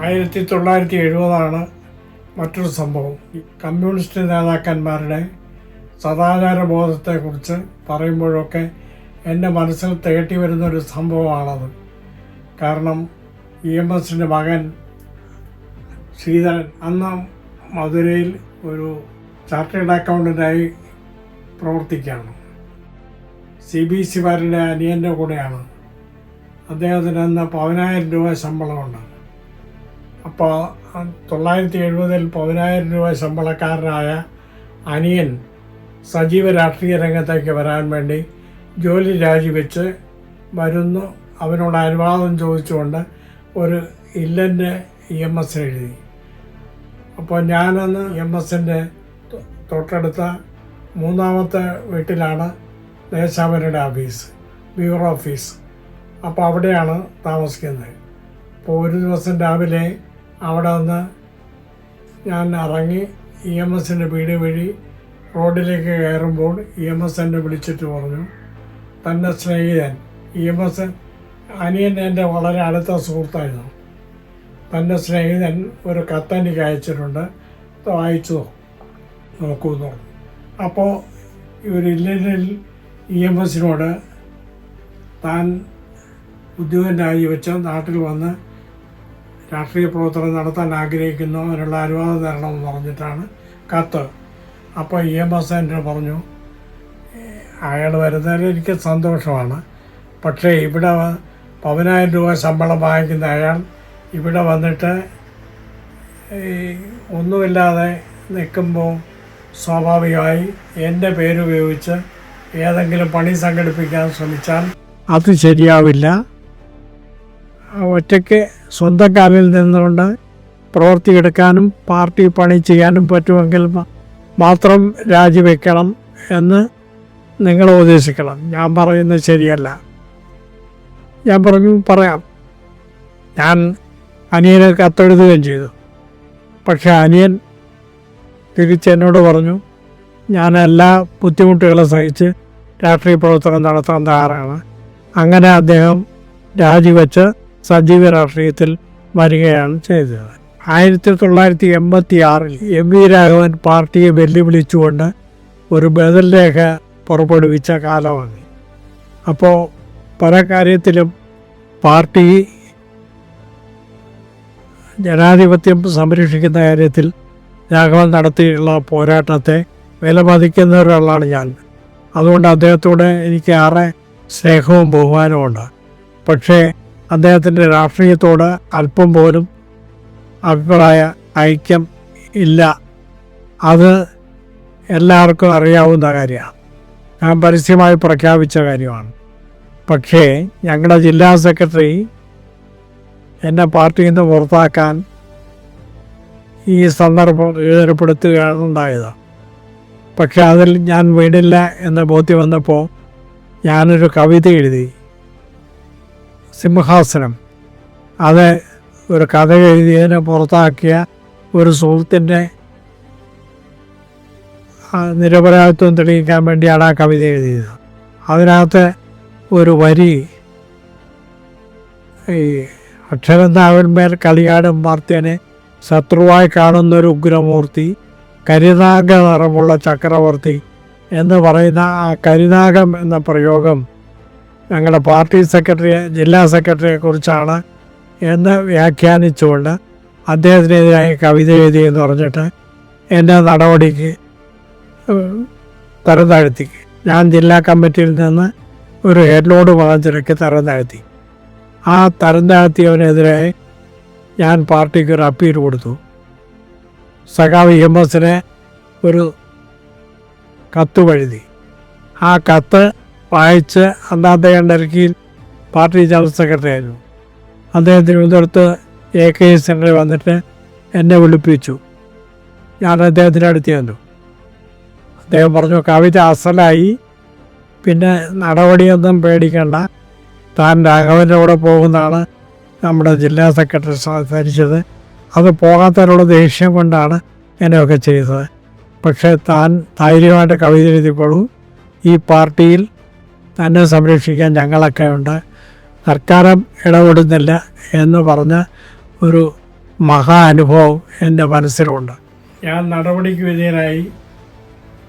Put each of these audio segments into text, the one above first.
1970 മറ്റൊരു സംഭവം. കമ്മ്യൂണിസ്റ്റ് നേതാക്കന്മാരുടെ സദാചാര ബോധത്തെക്കുറിച്ച് പറയുമ്പോഴൊക്കെ എൻ്റെ മനസ്സിൽ തികട്ടി വരുന്നൊരു സംഭവമാണത്. കാരണം EMSൻ്റെ മകൻ ശ്രീധരൻ അന്ന് മധുരയിൽ ഒരു ചാർട്ടേഡ് അക്കൗണ്ടൻ്റായി പ്രവർത്തിക്കുകയാണ്. CBC മാരുടെ അനിയൻ്റെ കൂടെയാണ്. അദ്ദേഹത്തിന് അന്ന് 10,000 രൂപ ശമ്പളമുണ്ട്. അപ്പോൾ 1970 10,000 രൂപ ശമ്പളക്കാരനായ അനിയൻ സജീവ രാഷ്ട്രീയ രംഗത്തേക്ക് വരാൻ വേണ്ടി ജോലി രാജിവെച്ച് വരുന്നു. അവനോട് അനുവാദം ചോദിച്ചുകൊണ്ട് ഒരു ഇല്ലൻ്റെ EMS എഴുതി. അപ്പോൾ ഞാനന്ന് EMSൻ്റെ തൊട്ടടുത്ത 3ാമത്തെ വീട്ടിലാണ് ദേശാഭിമാനിയുടെ ഓഫീസ്, ബ്യൂറോ ഓഫീസ്. അപ്പോൾ അവിടെയാണ് താമസിക്കുന്നത്. അപ്പോൾ ഒരു ദിവസം രാവിലെ അവിടെ നിന്ന് ഞാൻ ഇറങ്ങി EMSൻ്റെ വീട് വഴി റോഡിലേക്ക് കയറുമ്പോൾ EMS എന്നെ വിളിച്ചിട്ട് പറഞ്ഞു, തൻ്റെ സ്നേഹിതൻ EMS അനിയൻ എൻ്റെ വളരെ അടുത്ത സുഹൃത്തായിരുന്നു. തൻ്റെ സ്നേഹിതൻ ഒരു കത്തെനിക്ക് അയച്ചിട്ടുണ്ട്, വായിച്ചു നോക്കുമെന്ന് പറഞ്ഞു. അപ്പോൾ ഒരു ഇല്ലയിൽ EMSനോട് താൻ ഉദ്യോഗം രാജിവെച്ച് നാട്ടിൽ വന്ന് രാഷ്ട്രീയ പ്രവർത്തനം നടത്താൻ ആഗ്രഹിക്കുന്നു, അതിനുള്ള അനുവാദം തരണമെന്ന് പറഞ്ഞിട്ടാണ് കത്ത്. അപ്പോൾ EMS എന്നെ പറഞ്ഞു, അയാൾ വരുന്നതിൽ എനിക്ക് സന്തോഷമാണ്, പക്ഷേ ഇവിടെ 10,000 രൂപ ശമ്പളം വാങ്ങിക്കുന്ന അയാൾ ഇവിടെ വന്നിട്ട് ഒന്നുമില്ലാതെ നിൽക്കുമ്പോൾ സ്വാഭാവികമായി എൻ്റെ പേരുപയോഗിച്ച് ഏതെങ്കിലും പണി സംഘടിപ്പിക്കാൻ ശ്രമിച്ചാൽ അത് ശരിയാവില്ല. ഒറ്റയ്ക്ക് സ്വന്തം കാലിൽ നിന്നുകൊണ്ട് പ്രവർത്തിയെടുക്കാനും പാർട്ടി പണി ചെയ്യാനും പറ്റുമെങ്കിൽ മാത്രം രാജിവെക്കണം എന്ന് നിങ്ങൾ ഉപദേശിക്കണം. ഞാൻ പറയുന്നത് ശരിയല്ല. ഞാൻ പറഞ്ഞു, പറയാം. ഞാൻ അനിയനെ കത്തെഴുതുകയും ചെയ്തു. പക്ഷെ അനിയൻ തിരിച്ചെന്നോട് പറഞ്ഞു, ഞാൻ എല്ലാ ബുദ്ധിമുട്ടുകളും സഹിച്ച് രാഷ്ട്രീയ പ്രവർത്തനം നടത്താൻ തയ്യാറാണ്. അങ്ങനെ അദ്ദേഹം രാജിവെച്ച് സജീവ രാഷ്ട്രീയത്തിൽ വരികയാണ് ചെയ്തത്. 1986 MV രാഘവൻ പാർട്ടിയെ വെല്ലുവിളിച്ചുകൊണ്ട് ഒരു ബദൽ രേഖ പുറപ്പെടുവിച്ച കാലമാണ്. അപ്പോൾ പല കാര്യത്തിലും പാർട്ടി ജനാധിപത്യം സംരക്ഷിക്കുന്ന കാര്യത്തിൽ രാഘവൻ നടത്തിയുള്ള പോരാട്ടത്തെ വിലമതിക്കുന്ന ഒരാളാണ് ഞാൻ. അതുകൊണ്ട് അദ്ദേഹത്തോട് എനിക്ക് ഏറെ സ്നേഹവും ബഹുമാനവുമുണ്ട്. പക്ഷേ അദ്ദേഹത്തിൻ്റെ രാഷ്ട്രീയത്തോട് അല്പം പോലും അഭിപ്രായ ഐക്യം ഇല്ല. അത് എല്ലാവർക്കും അറിയാവുന്ന കാര്യമാണ്. ഞാൻ പരസ്യമായി പ്രഖ്യാപിച്ച കാര്യമാണ്. പക്ഷേ ഞങ്ങളുടെ ജില്ലാ സെക്രട്ടറി എന്നെ പാർട്ടിയിൽ നിന്ന് പുറത്താക്കാൻ ഈ സന്ദർഭം ഏർപ്പെടുത്തുകയാണ് ഉണ്ടായത്. പക്ഷെ അതിൽ ഞാൻ വീടില്ല എന്ന് ബോധ്യം വന്നപ്പോൾ ഞാനൊരു കവിത എഴുതി, സിംഹാസനം. അത് ഒരു കഥ എഴുതിയതിനെ പുറത്താക്കിയ ഒരു സുഹൃത്തിൻ്റെ നിരപരാധിത്വം തെളിയിക്കാൻ വേണ്ടിയാണ് ആ കവിത എഴുതിയത്. അതിനകത്ത് ഒരു വരി, ഈ അക്ഷരനാവിന്മേൽ കളിയാടും വാർത്തനെ ശത്രുവായി കാണുന്നൊരു ഉഗ്രമൂർത്തി, കരിനാഗ നിറമുള്ള ചക്രവർത്തി എന്ന് പറയുന്ന ആ കരിനാഗം എന്ന പ്രയോഗം ഞങ്ങളുടെ പാർട്ടി സെക്രട്ടറി, ജില്ലാ സെക്രട്ടറിയെക്കുറിച്ചാണ് എന്ന് വ്യാഖ്യാനിച്ചുകൊണ്ട് അദ്ദേഹത്തിനെതിരായി കവിത എഴുതിയെന്ന് പറഞ്ഞിട്ട് എൻ്റെ നടപടിക്ക് തരം താഴ്ത്തി. ഞാൻ ജില്ലാ കമ്മിറ്റിയിൽ നിന്ന് ഒരു ഹെഡ്ലോഡ് വാങ്ങിച്ചിടയ്ക്ക് തരം താഴ്ത്തി. ആ തരം താഴ്ത്തിയവനെതിരായി ഞാൻ പാർട്ടിക്ക് ഒരു അപ്പീൽ കൊടുത്തു. സഖാവ് EMSനെ ഒരു കത്ത് എഴുതി. ആ കത്ത് വായിച്ച് അന്നത്തെ ഡൽഹിയിൽ പാർട്ടി ജനറൽ സെക്രട്ടറി ആയിരുന്നു. അദ്ദേഹം തിരുവനന്തപുരത്ത് AKS സെൻ്ററിൽ വന്നിട്ട് എന്നെ വിളിപ്പിച്ചു. ഞാൻ അദ്ദേഹത്തിൻ്റെ അടുത്ത് ചെന്നു. അദ്ദേഹം പറഞ്ഞു, കവിത അസലായി, പിന്നെ നടപടിയൊന്നും പേടിക്കണ്ട, താൻ രാഘവൻ്റെ കൂടെ പോകുന്നതാണ് നമ്മുടെ ജില്ലാ സെക്രട്ടറി സംസാരിച്ചത്. അത് പോകാത്തതിനുള്ള ദേഷ്യം കൊണ്ടാണ് എന്നെയൊക്കെ ചെയ്തത്. പക്ഷേ താൻ ധൈര്യമായിട്ട് കവിത എഴുതിക്കോളൂ, ഈ പാർട്ടിയിൽ തന്നെ സംരക്ഷിക്കാൻ ഞങ്ങളൊക്കെ ഉണ്ട്, സർക്കാരും ഇടപെടുന്നില്ല എന്ന് പറഞ്ഞ ഒരു മഹാ അനുഭവം എൻ്റെ മനസ്സിലുണ്ട്. ഞാൻ നടപടിക്ക് വിധേയനായി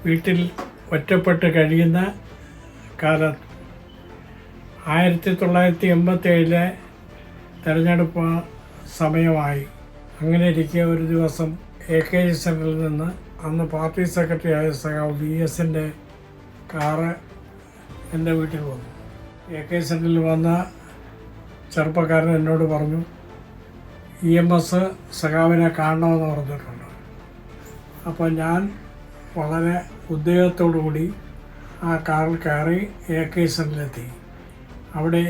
വീട്ടിൽ ഒറ്റപ്പെട്ട് കഴിയുന്ന കാലം 1987 തെരഞ്ഞെടുപ്പ് സമയമായി. അങ്ങനെ ഇരിക്കെ ഒരു ദിവസം AK സെൻറ്ററിൽ നിന്ന് അന്ന് പാർട്ടി സെക്രട്ടറി ആയ സഖാവ് VS-ൻ്റെ കാറ് എൻ്റെ വീട്ടിൽ വന്നു. AK സെൻറ്ററിൽ വന്ന ചെറുപ്പക്കാരൻ എന്നോട് പറഞ്ഞു, EMS സഖാവിനെ കാണണമെന്ന് പറഞ്ഞിട്ടുണ്ട്. അപ്പോൾ ഞാൻ വളരെ ഉദ്യോഗത്തോടു കൂടി ആ കാറിൽ കയറി AK സെൻറ്ററിലെത്തി. അവിടെ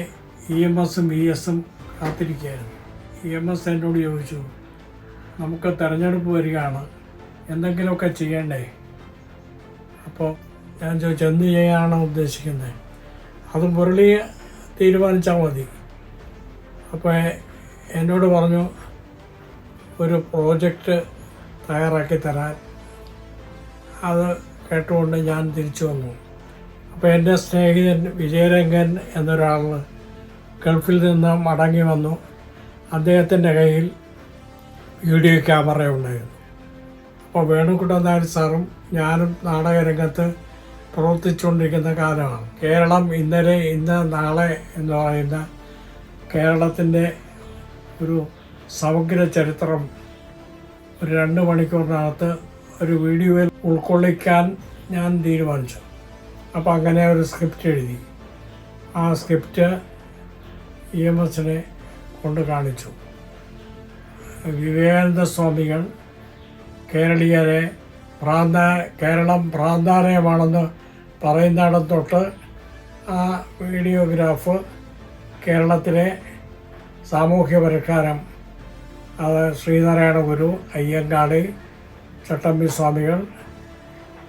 EMS-ഉം VS-ഉം കാത്തിരിക്കുകയായിരുന്നു. EMS എന്നോട് ചോദിച്ചു, നമുക്ക് തെരഞ്ഞെടുപ്പ് വരികയാണ്, എന്തെങ്കിലുമൊക്കെ ചെയ്യണ്ടേ? അപ്പോൾ ഞാൻ ചോദിച്ചു, എന്ത് ചെയ്യാനാണ് ഉദ്ദേശിക്കുന്നത്? അത് മുരളി തീരുമാനിച്ചാൽ മതി. അപ്പോൾ എന്നോട് പറഞ്ഞു, ഒരു പ്രോജക്റ്റ് തയ്യാറാക്കി തരാൻ. അത് കേട്ടുകൊണ്ട് ഞാൻ തിരിച്ചു വന്നു. അപ്പോൾ എൻ്റെ സ്നേഹിതൻ വിജയരംഗൻ എന്നൊരാൾ ഗൾഫിൽ നിന്ന് മടങ്ങി വന്നു. അദ്ദേഹത്തിൻ്റെ കയ്യിൽ വീഡിയോ ക്യാമറ ഉണ്ടായിരുന്നു. അപ്പോൾ വേണുകുട്ടൻ നായർ സാറും ഞാനും നാടകരംഗത്ത് പ്രവർത്തിച്ചുകൊണ്ടിരിക്കുന്ന കാലമാണ്. കേരളം ഇന്നലെ ഇന്ന് നാളെ എന്ന് പറയുന്ന കേരളത്തിൻ്റെ ഒരു സമഗ്ര ചരിത്രം ഒരു 2 മണിക്കൂറിനകത്ത് ഒരു വീഡിയോയിൽ ഉൾക്കൊള്ളിക്കാൻ ഞാൻ തീരുമാനിച്ചു. അപ്പോൾ അങ്ങനെ ഒരു സ്ക്രിപ്റ്റ് എഴുതി. ആ സ്ക്രിപ്റ്റ് EMS-നെ കൊണ്ട് കാണിച്ചു. വിവേകാനന്ദ സ്വാമികൾ കേരളീയരെ കേരളം ഭ്രാന്താലയമാണെന്ന് പറയുന്നിടം തൊട്ട് ആ വീഡിയോഗ്രാഫ് കേരളത്തിലെ സാമൂഹ്യ പരിഷ്കാരം, അത് ശ്രീനാരായണ ഗുരു, അയ്യങ്കാളി, ചട്ടമ്പി സ്വാമികൾ,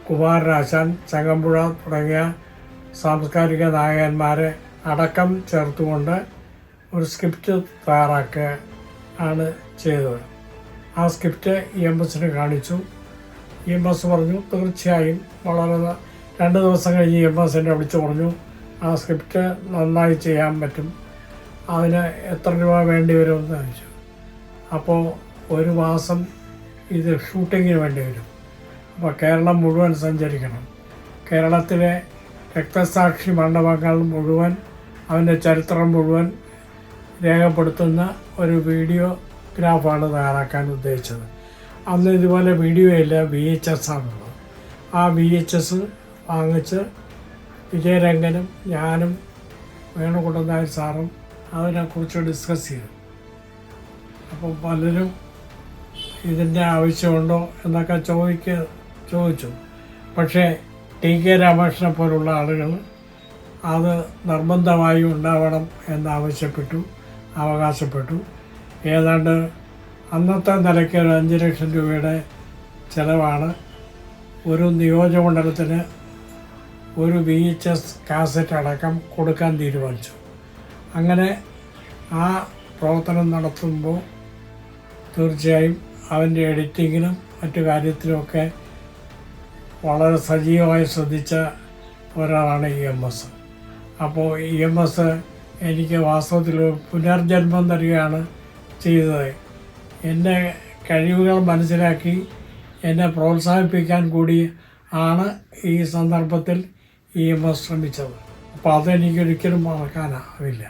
കുമാരനാശാൻ, ചങ്ങമ്പുഴ തുടങ്ങിയ സാംസ്കാരിക നായകന്മാരെ അടക്കം ചേർത്തുകൊണ്ട് ഒരു സ്ക്രിപ്റ്റ് തയ്യാറാക്കുക ആണ് ചെയ്തത്. ആ സ്ക്രിപ്റ്റ് EMS-ന് കാണിച്ചു. EMS പറഞ്ഞു, തീർച്ചയായും വളരെ 2 ദിവസം കഴിഞ്ഞ് EMS എന്നെ വിളിച്ച് പറഞ്ഞു, ആ സ്ക്രിപ്റ്റ് നന്നായി ചെയ്യാൻ പറ്റും, അതിന് എത്ര രൂപ വേണ്ടി വരുമെന്ന് ചോദിച്ചു. അപ്പോൾ 1 മാസം ഇത് ഷൂട്ടിങ്ങിന് വേണ്ടി വരും. അപ്പോൾ കേരളം മുഴുവൻ സഞ്ചരിക്കണം. കേരളത്തിലെ രക്തസാക്ഷി മണ്ഡപങ്ങൾ മുഴുവൻ, അതിൻ്റെ ചരിത്രം മുഴുവൻ രേഖപ്പെടുത്തുന്ന ഒരു വീഡിയോഗ്രാഫാണ് തയ്യാറാക്കാൻ ഉദ്ദേശിച്ചത്. അന്ന് ഇതുപോലെ വീഡിയോ ഇല്ല, VHS ആണുള്ളത്. ആ VHS വാങ്ങിച്ച് വിജയരംഗനും ഞാനും വേണുകുട്ടൻ നായർ സാറും അതിനെക്കുറിച്ച് ഡിസ്കസ് ചെയ്തു. അപ്പോൾ പലരും ഇതിൻ്റെ ആവശ്യമുണ്ടോ എന്നൊക്കെ ചോദിച്ചു. പക്ഷേ TK രാമകൃഷ്ണനെ പോലുള്ള ആളുകൾ അത് നിർബന്ധമായി ഉണ്ടാവണം അവകാശപ്പെട്ടു. ഏതാണ്ട് അന്നത്തെ നിലയ്ക്ക് ഒരു 5 ലക്ഷം രൂപയുടെ ചിലവാണ് ഒരു നിയോജകമണ്ഡലത്തിന് ഒരു VHS കാസറ്റ് അടക്കം കൊടുക്കാൻ തീരുമാനിച്ചു. അങ്ങനെ ആ പ്രവർത്തനം നടത്തുമ്പോൾ തീർച്ചയായും അതിൻ്റെ എഡിറ്റിങ്ങിനും മറ്റു കാര്യത്തിലുമൊക്കെ വളരെ സജീവമായി ശ്രദ്ധിച്ച ഒരാളാണ് EMS. അപ്പോൾ EMS എനിക്ക് വാസ്തവത്തിൽ പുനർജന്മം തരികയാണ് ചെയ്തത്. എൻ്റെ കഴിവുകൾ മനസ്സിലാക്കി എന്നെ പ്രോത്സാഹിപ്പിക്കാൻ കൂടി ആണ് ഈ സന്ദർഭത്തിൽ EMS ശ്രമിച്ചത്. അപ്പോൾ അതെനിക്കൊരിക്കലും മറക്കാനാവില്ല.